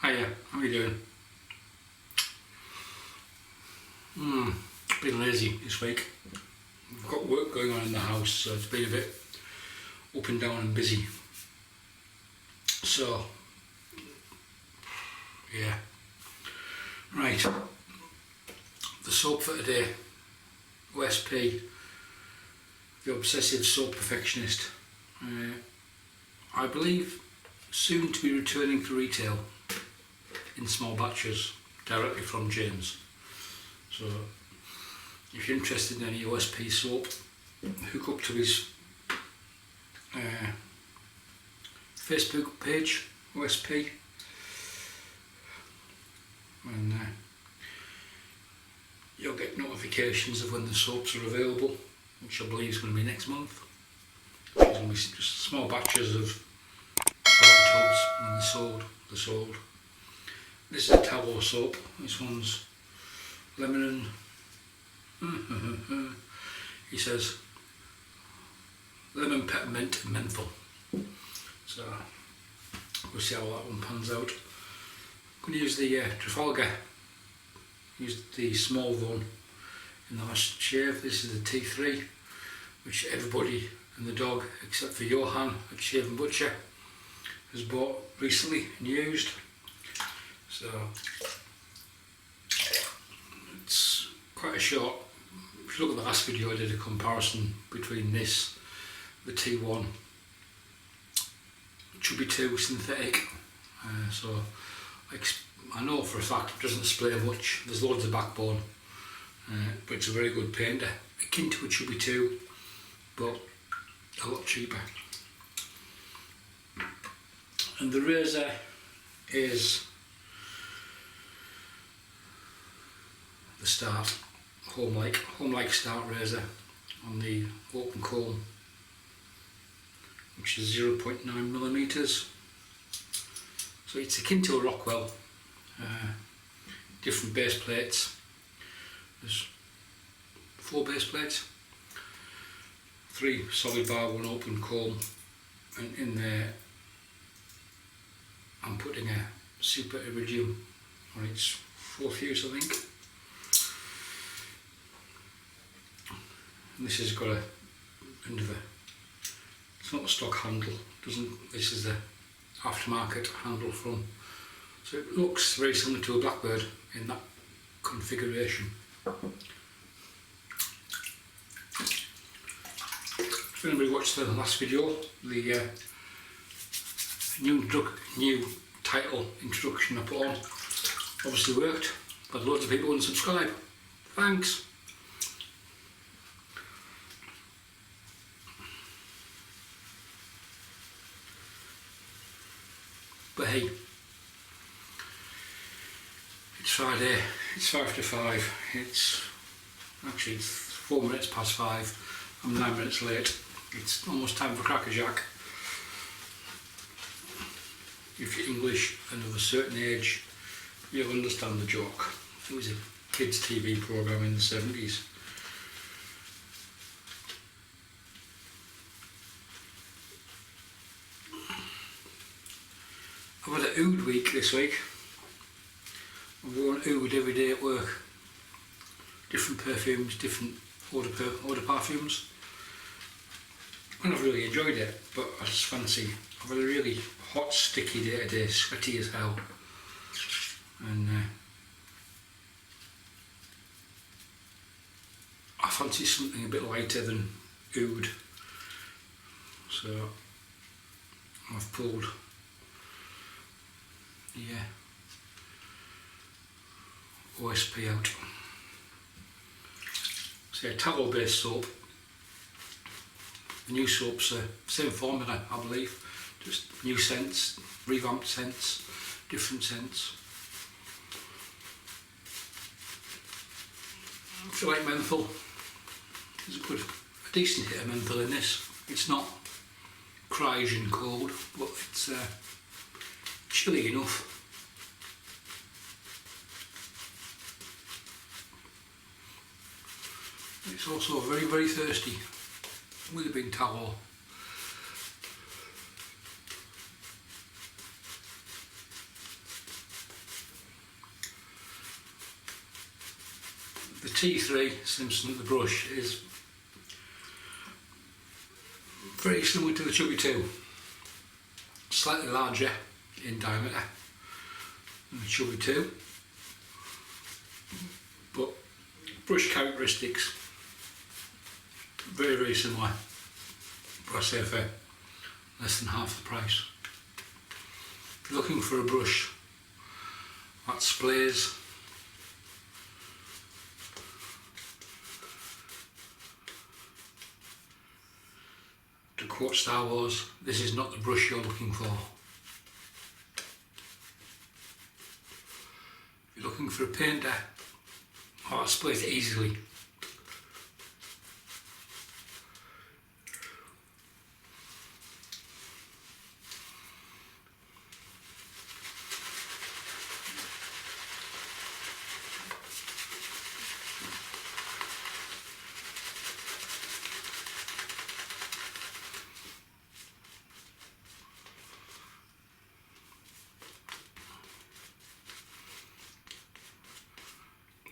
Hiya, how are you doing? Been lazy this week. I've got work going on in the house, so it's been a bit up and down and busy. So, yeah. Right, the soap for today, OSP, the Obsessive Soap Perfectionist. I believe soon to be returning to retail in small batches directly from James. So if you're interested in any OSP soap, hook up to his Facebook page, OSP, and you'll get notifications of when the soaps are available, which I believe is going to be next month. Which is going to be just small batches of 40 tubs, and they're sold. This is a towel soap. This one's lemon and he says lemon, peppermint and menthol. So we'll see how that one pans out. I'm going to use the Trafalgar. Used the small one in the last shave. This is the T3, which everybody and the dog except for Johan at Shave and Butcher has bought recently and used. So it's quite a short. If you look at the last video, I did a comparison between this, the T1, Chubby 2 synthetic. So I know for a fact it doesn't splay much. There's loads of backbone, but it's a very good painter, akin to a Chubby 2, but a lot cheaper. And the razor is the Start, Homelike Start razor on the open comb, which is 0.9mm. So it's akin to a Rockwell. Different base plates. There's 4 base plates, 3 solid bar, 1 open comb, and in there I'm putting a super Iridium on its 4th use, I think. And this has got a it's not a stock handle, this is the aftermarket handle from, so it looks very similar to a Blackbird in that configuration. If anybody watched the last video, the new title introduction I put on obviously worked, but loads of people unsubscribe. Thanks. But hey, it's Friday, it's 5 to 5, it's 4 minutes past 5, I'm 9 minutes late, it's almost time for Cracker Jack. If you're English and of a certain age, you'll understand the joke. It was a kids' TV programme in the 70s. I've had an oud week this week. I've worn oud every day at work. Different perfumes, different eau de parfums. And I've really enjoyed it, but I just fancy, I've had a really hot, sticky day today, sweaty as hell. And I fancy something a bit lighter than oud. So I've pulled OSP out. So towel based soap. The new soaps are same formula, I believe, just new scents, revamped scents, different scents. I feel like menthol. There's a decent hit of menthol in this. It's not Crysian cold, but it's chilly enough. It's also very, very thirsty with a big towel. The T3 Simpsons, the brush, is very similar to the Chubby 2, slightly larger in diameter than the Chubby 2, but brush characteristics very, very similar, but I say for less than half the price. If you're looking for a brush that splays, to quote Star Wars, this is not the brush you're looking for. If you're looking for a painter that splays easily,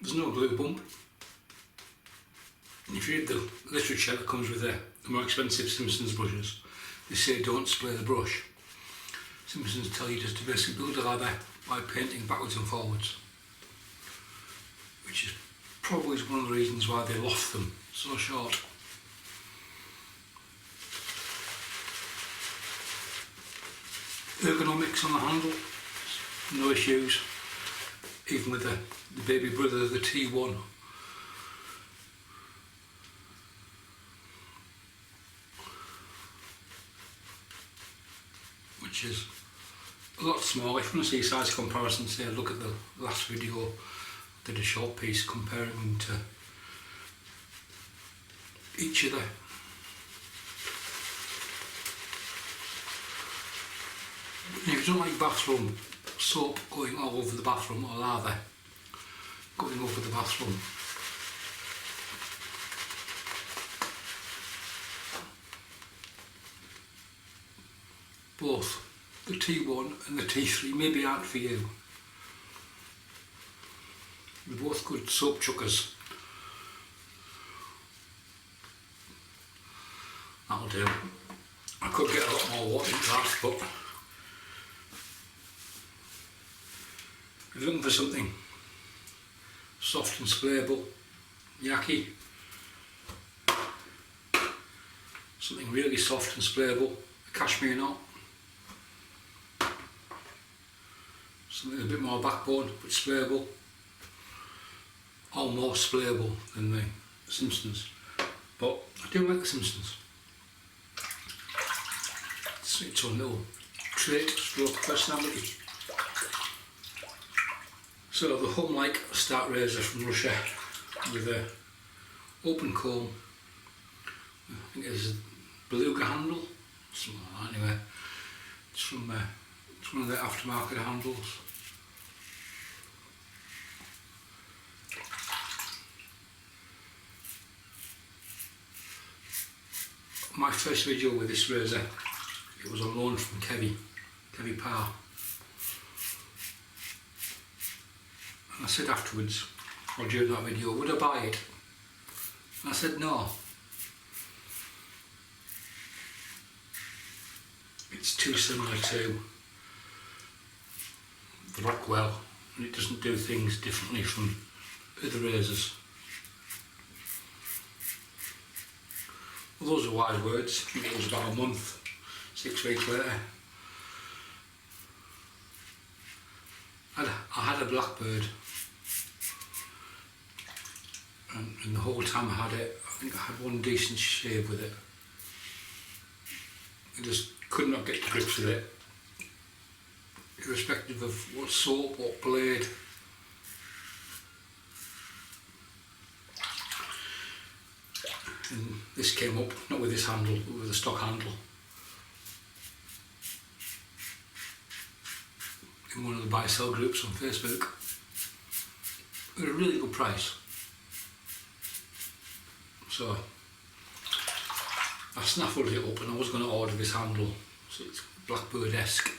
there's no glue bump. And if you read the literature that comes with the more expensive Simpsons brushes, they say don't splay the brush. Simpsons tell you just to basically build a ladder by painting backwards and forwards, which is probably one of the reasons why they loft them so short. Ergonomics on the handle, no issues, even with the baby brother, the T1. Which is a lot smaller. If you want to see size comparison, say look at the last video, I did a short piece comparing them to each other. If you don't like bathroom soap going all over the bathroom, or lather going over the bathroom, both the T1 and the T3 maybe aren't for you. They're both good soap chuckers. That'll do. I could get a lot more water into that, but if you're looking for something soft and splayable, yaki, something really soft and splayable, a cashmere knot, something a bit more backbone but splayable, or more splayable than the Simpsons. But I do like the Simpsons. It's its own little trait, stroke personality. So the Homelike Start razor from Russia with a open comb, I think it's a beluga handle, something like that anyway. It's one of the aftermarket handles. My first video with this razor, it was on loan from Kevy Parr. And I said afterwards, or during that video, would I buy it? And I said no. It's too similar to the Rockwell, and it doesn't do things differently from other razors. Well, those are wise words. I think it was about a month, 6 weeks later. I had a Blackbird, and the whole time I had it, I think I had one decent shave with it. I just could not get to grips with it, irrespective of what soap, what blade. And this came up, not with this handle, but with a stock handle, in one of the buy-sell groups on Facebook, at a really good price. So I snaffled it up, and I was going to order this handle, so it's Blackbird-esque.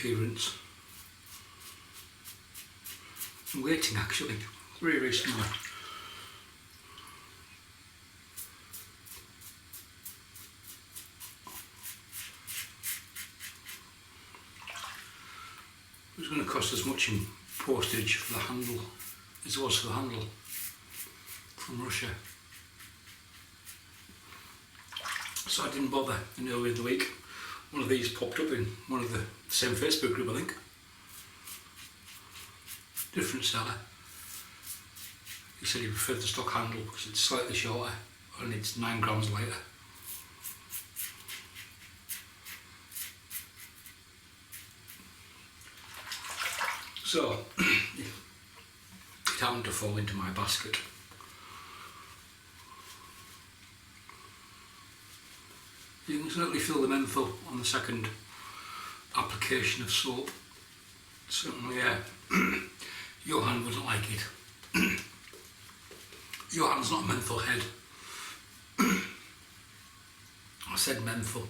appearance. I'm waiting actually, very, very similar. It's going to cost as much in postage for the handle as it was for the handle from Russia. So I didn't bother, and earlier in the week one of these popped up in one of the same Facebook group, I think. Different seller. He said he preferred the stock handle because it's slightly shorter and it's 9 grams lighter. So it happened to fall into my basket. You can certainly feel the menthol on the second application of soap. Certainly, Johan wouldn't like it. Johan's not a menthol head. I said menthol.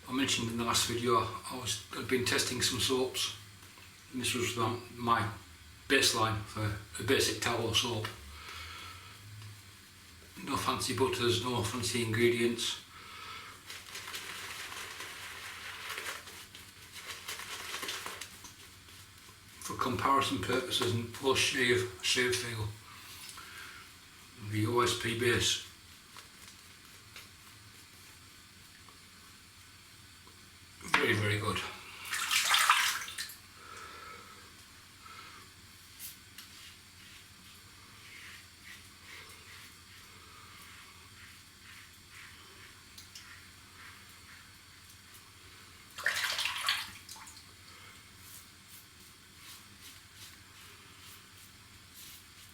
I mentioned in the last video I'd been testing some soaps, and this was my baseline for a basic towel soap. No fancy butters, no fancy ingredients. For comparison purposes and post shave feel, the OSP base. Very, very good.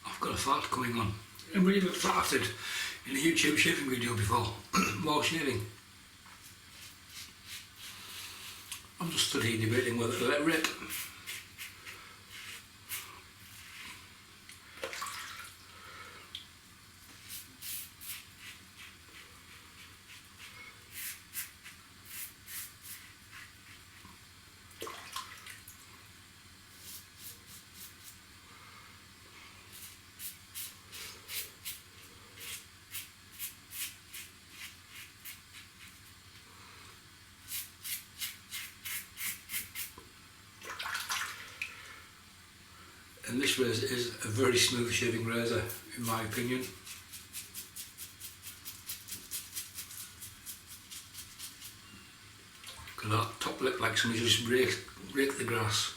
I've got a fart coming on. Anybody ever farted in a YouTube shaving video before while shaving? I'm just studying, debating whether to let rip. And this razor is a very smooth shaving razor, in my opinion. Look at that top lip, like somebody just rake the grass.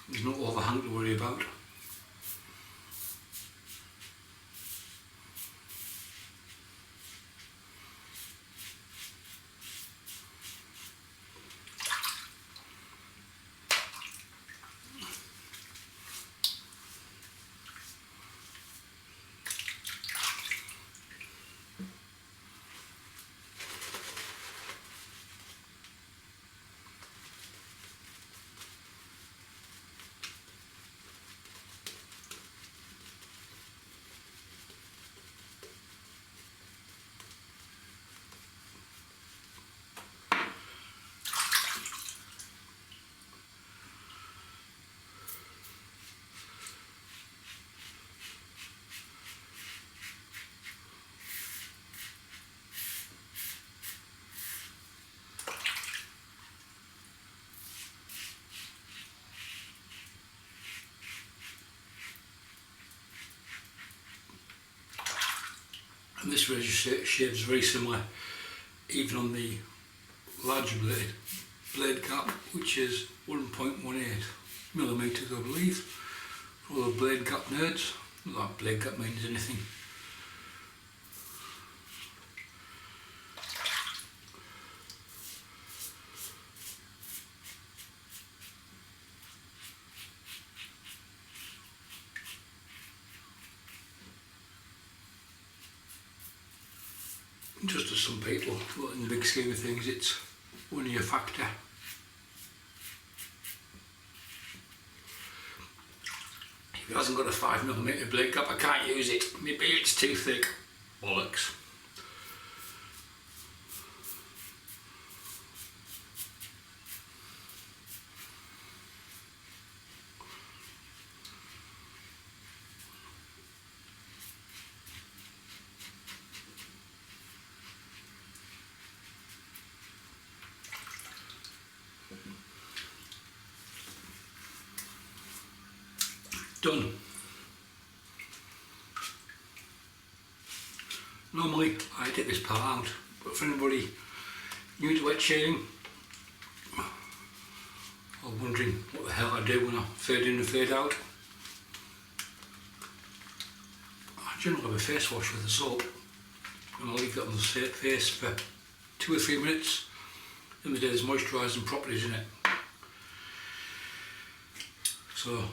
There's no overhang to worry about. And this razor shaves very similar, even on the larger blade cap, which is 1.18 millimeters, I believe, for all the blade cap nerds. Not that blade that means anything. Just to some people, but in the big scheme of things it's only a factor. If it hasn't got a 5mm blade cap I can't use it, maybe it's too thick. Bollocks. Done. Normally I take this part out, but for anybody new to wet shaving or wondering what the hell I do when I fade in and fade out, I generally have a face wash with the soap and I'll leave it on the face for 2 or 3 minutes. In the day there's moisturising properties in it. So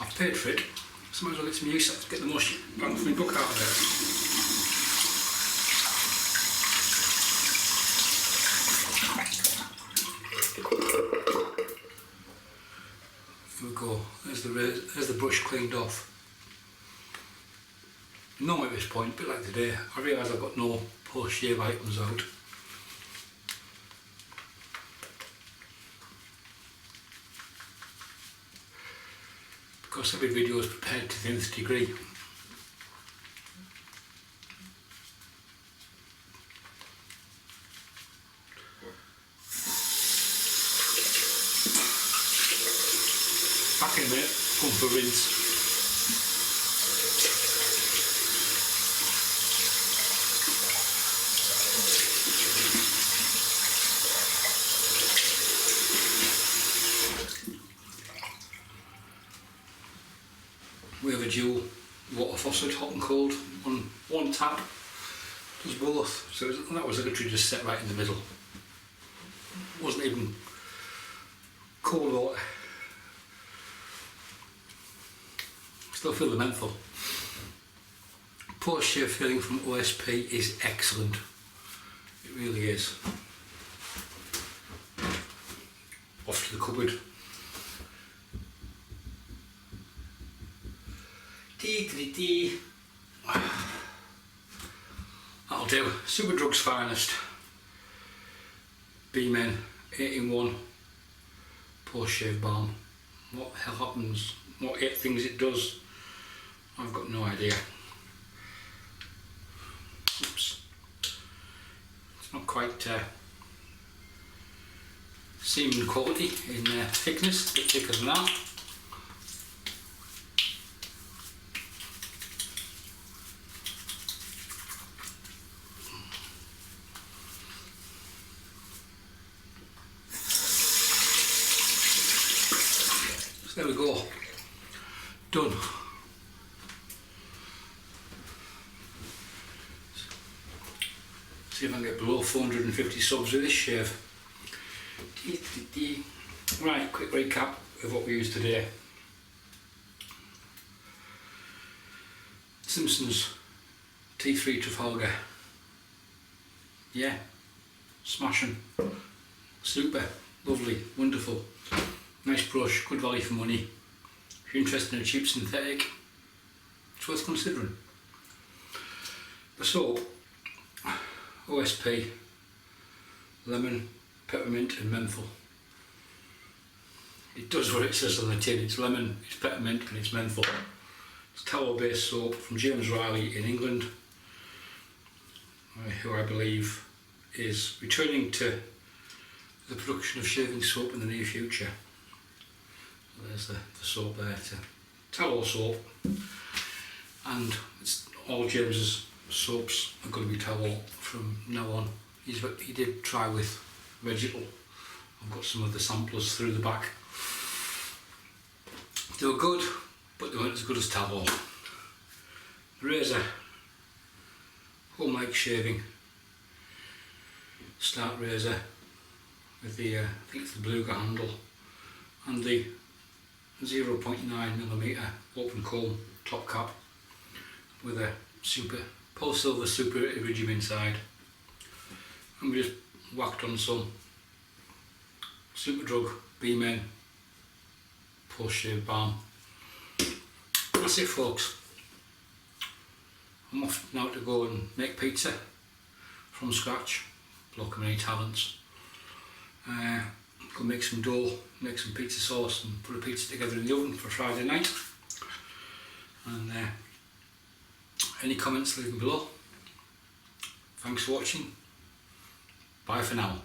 I've paid for it, so might as well get some use out to get the most bang for my buck out of it. Here we go, there's the brush cleaned off. Normally at this point, a bit like today, I realise I've got no post-shave items out. Because every video is prepared to the nth degree. Back in a minute, come for a rinse. We have a dual water faucet, hot and cold, on one tap, does both, so that was literally just set right in the middle. Wasn't even cold water. Still feel the menthol. Post shave feeling from OSP is excellent, it really is. Off to the cupboard. That'll do. Superdrug's finest. B-Men 8-in-1 post shave balm. What the hell happens? What 8 things it does? I've got no idea. Oops. It's not quite semen quality in thickness, a bit thicker than that. So there we go, done. See if I can get below 450 subs with this shave. Right, quick recap of what we used today. Simpsons T3 Trafalgar. Yeah, smashing, super, lovely, wonderful. Nice brush, good value for money. If you're interested in a cheap synthetic, it's worth considering. The soap, OSP, lemon, peppermint and menthol. It does what it says on the tin. It's lemon, it's peppermint and it's menthol. It's towel based soap from James Riley in England, who I believe is returning to the production of shaving soap in the near future. There's the soap there, towel soap, and it's all James's soaps are going to be towel from now on. He did try with vegetal. I've got some of the samplers through the back. They were good, but they weren't as good as Tavor. The razor, Homelike shaving start razor with the, I think it's the Beluga handle, and the 0.9mm open comb top cap with a Polsilver Super Iridium inside, and we just whacked on some Superdrug B-Men post-shave balm. That's it, folks. I'm off now to go and make pizza from scratch. Block of any talents. Go make some dough, make some pizza sauce, and put a pizza together in the oven for Friday night. And any comments, leave them below. Thanks for watching. Bye for now.